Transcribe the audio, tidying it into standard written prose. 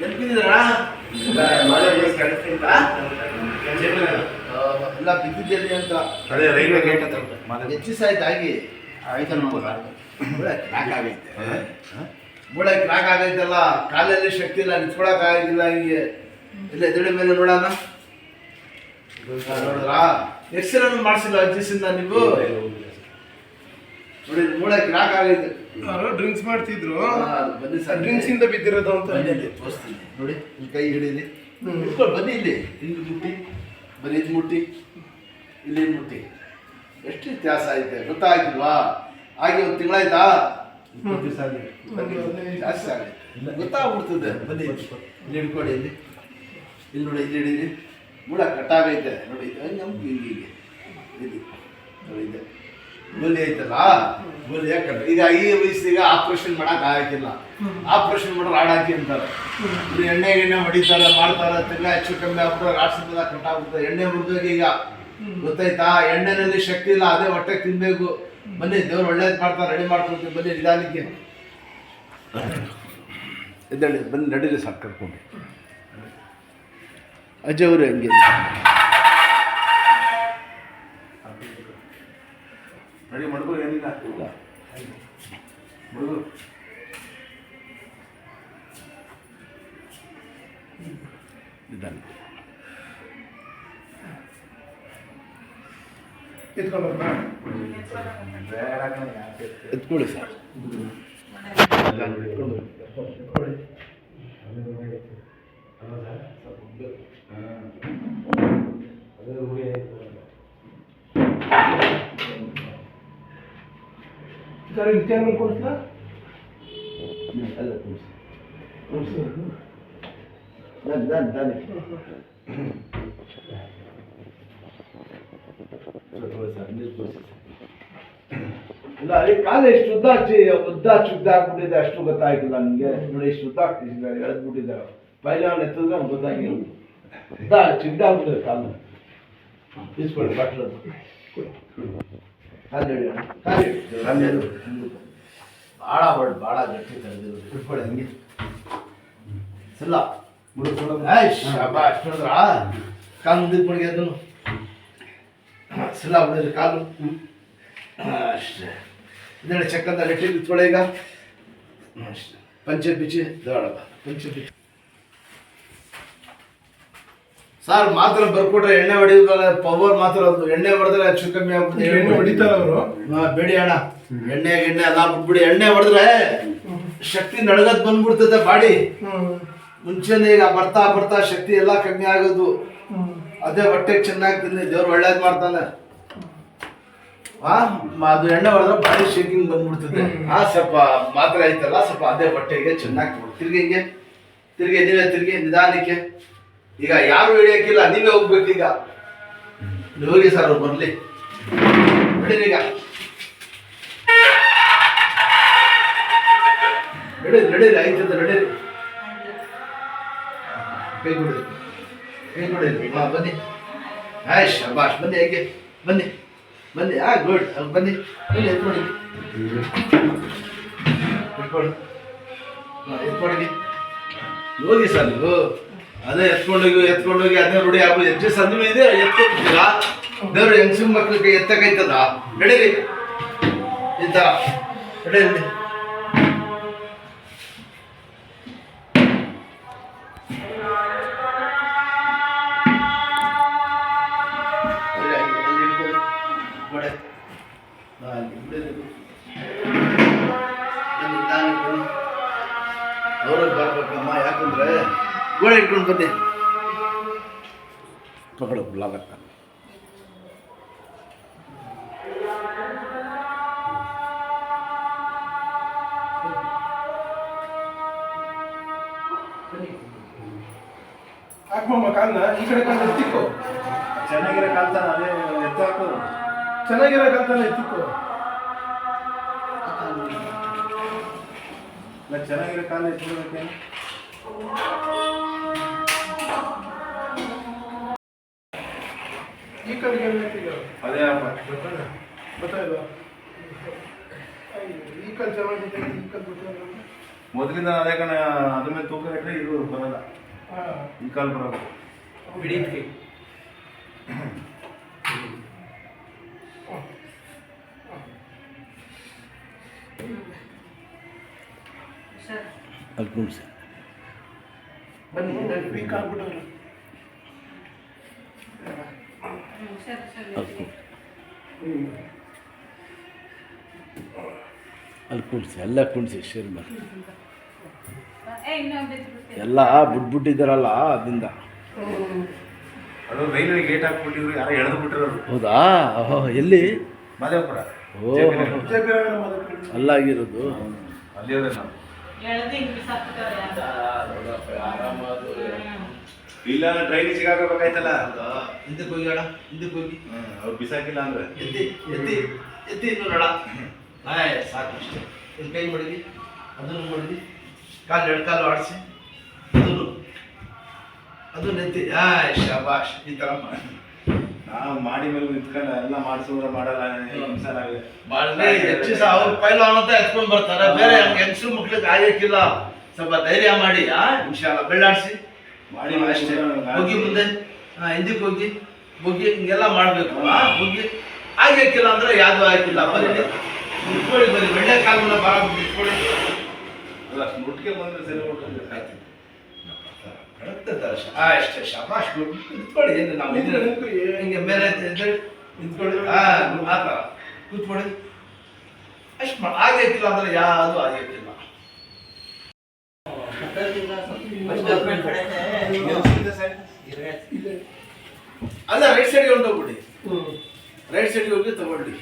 ಎಲ್ಕಿದ್ದೀರಾ ಎಲ್ಲ ಬಿದ್ದಿದ್ದೇನೆ ಅಂತ ಅದೇ ರೈಲ್ವೆ ಗೇಟ್ ಹತ್ರ ಹೆಚ್ಚು ಸಾಯ್ತು ಆಗಿ ಆಯ್ತು ಕ್ರಾಕ್ ಆಗೈತೆ ಮೂಳೆ ಕ್ರಾಕ್ ಆಗೈತಲ್ಲ, ಕಾಲಲ್ಲಿ ಶಕ್ತಿ ಇಲ್ಲ, ನಿಂತ್ಕೊಳಕ್ ಆಗಿಲ್ಲ. ಹಿಂಗೆ ಇಲ್ಲ ಎದುಳೆ ಮೇಲೆ ನೋಡೋಣ. ನೋಡಿದ್ರಾ ಎಕ್ಸ್ರೇ ಮಾಡಿಸಿಲ್ಲ ಅಜ್ಜಿಸಿಂದ ನೀವು ನೋಡಿ, ಮೂಳೆ ಕ್ರಾಕ್ ಆಗೈತೆ. ಡ್ರಿಂಕ್ಸ್ ಮಾಡ್ತಿದ್ರು, ಬನ್ನಿ ಸರ್, ಡ್ರಿಂಕ್ಸ್ ಇಂದ ಬಿದ್ದಿರೋದು ಅಂತ ತೋರಿಸ್ತೀನಿ ನೋಡಿ. ಈ ಕೈ ಹಿಡೀಲಿ, ಇಟ್ಕೊಂಡು ಬನ್ನಿ. ಇಲ್ಲಿ ಇಲ್ಲಿ ಮುಟ್ಟಿ, ಬರೀ ಇದು ಮುಟ್ಟಿ, ಇಲ್ಲಿ ಮುಟ್ಟಿ. ಎಷ್ಟು ವ್ಯತ್ಯಾಸ ಐತೆ ಗೊತ್ತಾಗಿಲ್ವಾ? ಹಾಗೆ ಒಂದು ತಿಂಗಳಾಯ್ತಾ? 20 ದಿವಸ ಆಗಿದೆ, ಜಾಸ್ತಿ ಆಗೈತೆ, ಗೊತ್ತಾಗ್ಬಿಡ್ತದೆ. ಬನ್ನಿ ಇಲ್ಲಿ ಹಿಡ್ಕೊಡಿ, ಇಲ್ಲಿ ಇಲ್ಲಿ ನೋಡಿ, ಇಲ್ಲಿ ಹಿಡೀರಿ. ಮೂಳ ಕಟ್ಟಾಗೈತೆ ನೋಡಿ, ನಮ್ಗೆ ಹಿಂಗೆ ಹೀಗೆ ಇಲ್ಲಿ ನೋಡಿ, ಇದೆ ಗೋಲಿ ಐತಲ್ಲ, ಗೋಲಿ ಯಾಕೆ ಈಗ ಈ ವಯಸ್ಸಿಗೆ ಆಪ್ರೇಷನ್ ಮಾಡಕ್ ಆಗಿಲ್ಲ. ಆಪ್ರೇಷನ್ ಮಾಡೋರು ಹಾಡಾಕಿ ಅಂತಾರೆ. ಎಣ್ಣೆ ಹೊಡಿತಾರೆ, ಮಾಡ್ತಾರೆ, ತಿರ್ಗಾ ಹೆಚ್ಚು ಕಮ್ಮಿ ಆಗ್ಬಿಟ್ಟು ರಾಷ್ಟ್ರದ ಕಟ್ಟಾಗ್ಬಿಡ್ತಾರೆ. ಎಣ್ಣೆ ಮುರಿದೋಗಿ ಈಗ ಗೊತ್ತಾಯ್ತಾ? ಎಣ್ಣೆನಲ್ಲಿ ಶಕ್ತಿ ಇಲ್ಲ, ಅದೇ ಹೊಟ್ಟೆ ತಿನ್ಬೇಕು. ಬನ್ನಿ, ದೇವ್ರು ಒಳ್ಳೇದು ಮಾಡ್ತಾರೆ, ರೆಡಿ ಮಾಡ್ಕೊಳ್ತೀವಿ. ಬನ್ನಿ ನಿಧಾನಕ್ಕೆ ಎದ್ದೇಳಿ, ಬನ್ನಿ ನಡೀರಿ ಸಾಕು ಕರ್ಕೊಂಡು. ಅಜ್ಜಿ ಅವರು ಹೆಂಗೆ ರೆಡಿ ಮಾಡ್ಕೋ, ಏನಿಲ್ಲ ಹುಡುಗರು ನಿಧಾನ ಎತ್ಕೊಳ್ಳಿ ಸರ್. ಸರ್ ವಿಚಾರ ಕೊಡ್ತಾ ಅಲ್ಲ ದಾನಿ ಇಲ್ಲ, ಅಲ್ಲಿ ಕಾಲ ಎಷ್ಟು ಉದ್ದ ಚುದ್ದ ಆಗ್ಬಿಟ್ಟಿದೆ, ಅಷ್ಟು ಗೊತ್ತಾಗಿಲ್ಲ ನನಗೆ. ನೋಡಿ, ಇಷ್ಟು ಉದ್ದ ಆಗ್ತಿದ್ದಾರೆ, ಎಳೆದ್ಬಿಟ್ಟಿದ್ದಾರೆ. ಪೈಲೆ ಅವ್ನು ಎತ್ತಿದ್ರೆ ಅವ್ನು ಗೊತ್ತಾಗಿಲ್ಲ. ಉದ್ದ ಚಿದ್ದ ಆಗ್ಬಿಟ್ಟಿದೆ ಕಾಲು. ಇಸ್ಕೊಳ್ಳಿ ಬಾಟ್ಲು, ಕಾಲು ಹೇಳಿ ಕಾಲು ಭಾಳ ಗಟ್ಟಿ ತಡೆದಿರೋದು. ಇಟ್ಕೊಳ್ಳಿ ಹಂಗೆ ಸಲ್ಲ ಅಷ್ಟು ನೋಡಿದ್ರ ಕಾಲು ಮುಂದಕ್ಕೆ ಮಡಗಿ ಅದನ್ನು ಸಲ್ಲ ಬಿಡಿದ್ರಿ ಕಾಲು ಅಷ್ಟೇ. ಇದೆಲ್ಲ ಚಕ್ಕಂತ ಲೆಟ್ಟಿ ಇಟ್ಕೊಳ್ಳಿ. ಈಗ ಅಷ್ಟೇ, ಪಂಚೆ ಬಿಚ್ಚಿ ದೊಡ್ಡಪ್ಪ, ಪಂಚೆ ಬಿಚ್ಚಿ ಸಾರ್ ಮಾತ್ರ ಬರ್ಕೊಟ್ರೆ ಎಣ್ಣೆ ಹೊಡಿಯೋದಲ್ಲ, ಪವರ್ ಮಾತ್ರ. ಅದು ಎಣ್ಣೆ ಹೊಡೆದ್ರೆ ಹೆಚ್ಚು ಕಮ್ಮಿ ಆಗ್ಬಿಡುತ್ತೆ. ಎಣ್ಣೆ ಹೊಡಿತಾರ ಅವರು. ಬೇಡಿ ಅಣ್ಣ, ಎಣ್ಣೆ ಎಲ್ಲ ಬಿಟ್ಬಿಡಿ. ಎಣ್ಣೆ ಹೊಡೆದ್ರೆ ಶಕ್ತಿ ನಡಗದ್ ಬಂದ್ಬಿಡ್ತದೆ ಬಾಡಿ. ಮುಂಚೆನೆ ಈಗ ಬರ್ತಾ ಬರ್ತಾ ಶಕ್ತಿ ಎಲ್ಲ ಕಮ್ಮಿ ಆಗೋದು. ಅದೇ ಹೊಟ್ಟೆಗೆ ಚೆನ್ನಾಗಿ ತಿನ್ನಿ, ದೇವ್ರು ಒಳ್ಳೇದ್ ಮಾಡ್ತಾನೆ. ಅದು ಎಣ್ಣೆ ಹೊಡೆದ್ರೆ ಬಾಡಿ ಶೇಕಿಂಗ್ ಬಂದ್ಬಿಡ್ತದೆ. ಸ್ವಲ್ಪ ಮಾತ್ರ ಐತಲ್ಲ, ಸ್ವಲ್ಪ ಅದೇ ಹೊಟ್ಟೆಗೆ ಚೆನ್ನಾಗಿ ತಿರ್ಗಿ ಹಿಂಗೆ ತಿರ್ಗಿ, ನೀವೇ ತಿರ್ಗಿ ನಿಧಾನಕ್ಕೆ. ಈಗ ಯಾರು ಹಿಡಿಯಕ್ಕಿಲ್ಲ, ನೀವೇ ಹೋಗ್ಬೇಕು. ಈಗ ನೀವು ಹೋಗಿ ಸರ್, ಅವ್ರು ಬರ್ಲಿ ನಡೀರಿ. ಈಗ ನಡೀರಿ, ಆಯ್ತದ ನಡೀರಿ. ಕೈ ಕೊಡಿ, ಕೈ ಕೊಡಿ. ಬನ್ನಿ, ಆಯ್ತು ಶಬಾಷ್. ಬನ್ನಿ, ಹೇಗೆ ಬನ್ನಿ ಬನ್ನಿ. ಗುಡ್, ಬನ್ನಿ ಬನ್ನಿ. ಎತ್ಕೊಡಿ ಎತ್ಕೊಡಿ ಎತ್ಕೊಡಿ. ಹೋಗಿ ಸರ್ ನೀವು ಅದೇ ಎತ್ಕೊಂಡೋಗಿ ಅದೇ ರೂಢಿ ಆಗು. ಹೆಚ್ಚು ಸಂದಿಮೆ ಇದೆ, ಎತ್ಕೊಡ್ತೀರಾ? ದೇವ್ರು ಹೆಂಗಸಿನ ಮಕ್ಳಿಗೆ ಎತ್ತಕೈತದ. ನಡೀರಿ ಈ ಥರ ನಡೀರಿ. ಅವ್ರಿಗೆ ಬರ್ಬೇಕಮ್ಮ, ಯಾಕಂದ್ರೆ ಗೋಡೆ ಇಟ್ಕೊಂಡು ಬನ್ನಿ. ಪಕಡ ಲಾಗತ್ತ. ಹಾಕಮ್ಮ ಕಾಲನ್ನ ಈ ಕಡೆ ಕಾಲ ಎತ್ತಿಕ್ಕೋ. ಚೆನ್ನಾಗಿರೋ ಕಾಲ್ತಾನ ಅದೇ ಎತ್ತು ಹಾಕು. ಚೆನ್ನಾಗಿರೋ ಕಾಲ್ತಾನ ಎತ್ತಿಕ್ಕೋ. ಚೆನ್ನಾಗಿರೋ ಕಾಲ ಎತ್ಕೊಳ್ಬೇಕೆ? ಈ ಕಡೆಗೆ ಅದೇ ಗೊತ್ತಾಯ್ತು. ಈ ಕಲ್ ಚೆನ್ನಾಗಿದೆ, ಈ ಕಲ್ ಗೊತ್ತಾಗ ಮೊದಲಿಂದ ಅದೇ ಕಣ ಅದ್ರ ಮೇಲೆ ತೂಕ ಇಟ್ಟರೆ ಇದು ಬರಲ್ಲ, ಈ ಕಾಲು ಬರೋದು. ಬಿಡಿ ಕೈ. ಅಲ್ಲಿ ಕೂಡ್ಸಿ ಬನ್ನಿ ವೀಕ್ ಆಗ್ಬಿಟ್ಟವ್ರೆ. ಅಲ್ಲಿ ಕೂಡಿಸಿ ಎಲ್ಲ ಕೂಡಿಸಿ ಶೇರ್ ಮಾಡಿ ಎಲ್ಲ ಬಿಟ್ಬಿಟ್ಟಿದ್ದಾರಲ್ಲ ಅದರಿಂದ. ಅದು ರೈಲ್ವೆ ಗೇಟ್ ಹಾಕ್ಬಿಟ್ಟಿದ್ರು, ಯಾರೋ ಎಳೆದು ಬಿಟ್ಟಿರೋರು. ಹೌದಾ? ಓಹೋ, ಎಲ್ಲಿ? ಮಾದೇವಪುರ. ಓ, ಅಲ್ಲಾಗಿರೋದು. ಅಲ್ಲಿ ಅದೇ ನಾವು ಇಲ್ಲ ಟ್ರೈನಿಗೆ ಸಿಗಾಕಬೇಕಾಯ್ತಲ್ಲ. ಹಿಂದಕ್ಕೆ ಹೋಗಿ ಅಣ್ಣ, ಹಿಂದಕ್ಕೆ ಹೋಗಿ. ಅವ್ರು ಬಿಸಾಕಿಲ್ಲ ಅಂದ್ರೆ ಎತ್ತಿ ಎತ್ತಿ ಎತ್ತಿ ಇನ್ನು ನೋಡ. ಆಯ್ ಸಾಕು ಅಷ್ಟೇ. ಇಲ್ಲಿ ಕೈ ಮಡಗಿ, ಅದನ್ನು ಮಡಗಿ, ಕಾಲು ಎರಡು ಕಾಲು ಆಡಿಸಿ, ಅದನ್ನು ಎತ್ತಿ. ಆಯ್ ಶಾಬಾಷ್. ಈ ಥರ ಮಾಡಿ. ನಾವು ಮಾಡಿ ಮೇಲೆ ನಿಂತ್ಕೊಂಡು ಎಲ್ಲ ಮಾಡಿಸೋದ್ರ ಮಾಡಲ್ಲ. ಹೆಚ್ಚು ಸಹ ಅವ್ರು ಪೈಲ್ವಾನ್ ಅಂತ ಎತ್ಕೊಂಡು ಬರ್ತಾರೆ. ಬೇರೆ ಹೆಂಗಸರು ಮಕ್ಳಿಗೆ ಆಗಕ್ಕಿಲ್ಲ. ಸ್ವಲ್ಪ ಧೈರ್ಯ ಮಾಡಿ. ಇನ್ಶಾಲ್ಲ ಬೆಳ್ಳಾಡಿಸಿ ಮಾಡಿ ಅಷ್ಟೇ. ಹೋಗಿ ಮುಂದೆ, ಹಿಂದಕ್ಕೆ ಹೋಗಿ ಬುಗ್ಗಿ ಹಿಂಗೆಲ್ಲ ಮಾಡಬೇಕು. ಬುಗ್ಗಿ ಆಗಕ್ಕಿಲ್ಲ ಅಂದ್ರೆ ಯಾವುದು ಆಗಿಲ್ಲ. ಬರೀ ನಿಂತ್ಕೊಳ್ಳಿ, ಬರೀ ಬೆಳ್ಳೆ ಕಾಲನ್ನ ಬರ ನಿಂತ್ಕೊಳ್ಳಿ. ಅಲ್ಲ ಮುಟ್ಟಿಗೆ ಬಂದ್ರೆ ಸರಿ ಹೋಗ್ತದೆ. ಅಷ್ಟೇ ಶಾಬಾಷ್. ನಿಂತ್ಕೊಳ್ಳಿ. ಏನು ನಾವು ಹಿಂಗೆ ಮೇಲೆ ನಿಂತ್ಕೊಳ್ಳಿ. ಆ ಥರ ಕೂತ್ಕೊಳ್ಳಿ. ಅಷ್ಟು ಮಾಡಿ. ಆಗಕ್ಕಿಲ್ಲ ಅಂದ್ರೆ ಯಾವುದು ಆಗಕ್ಕಿಲ್ಲ. ಅಲ್ಲ, ರೈಟ್ ಸೈಡ್ಗೆ ಹೊಂಟೋಗ್ಬಿಡಿ. ರೈಟ್ ಸೈಡ್ಗೆ ಹೋಗಿ ತಗೊಳ್ಳಿ.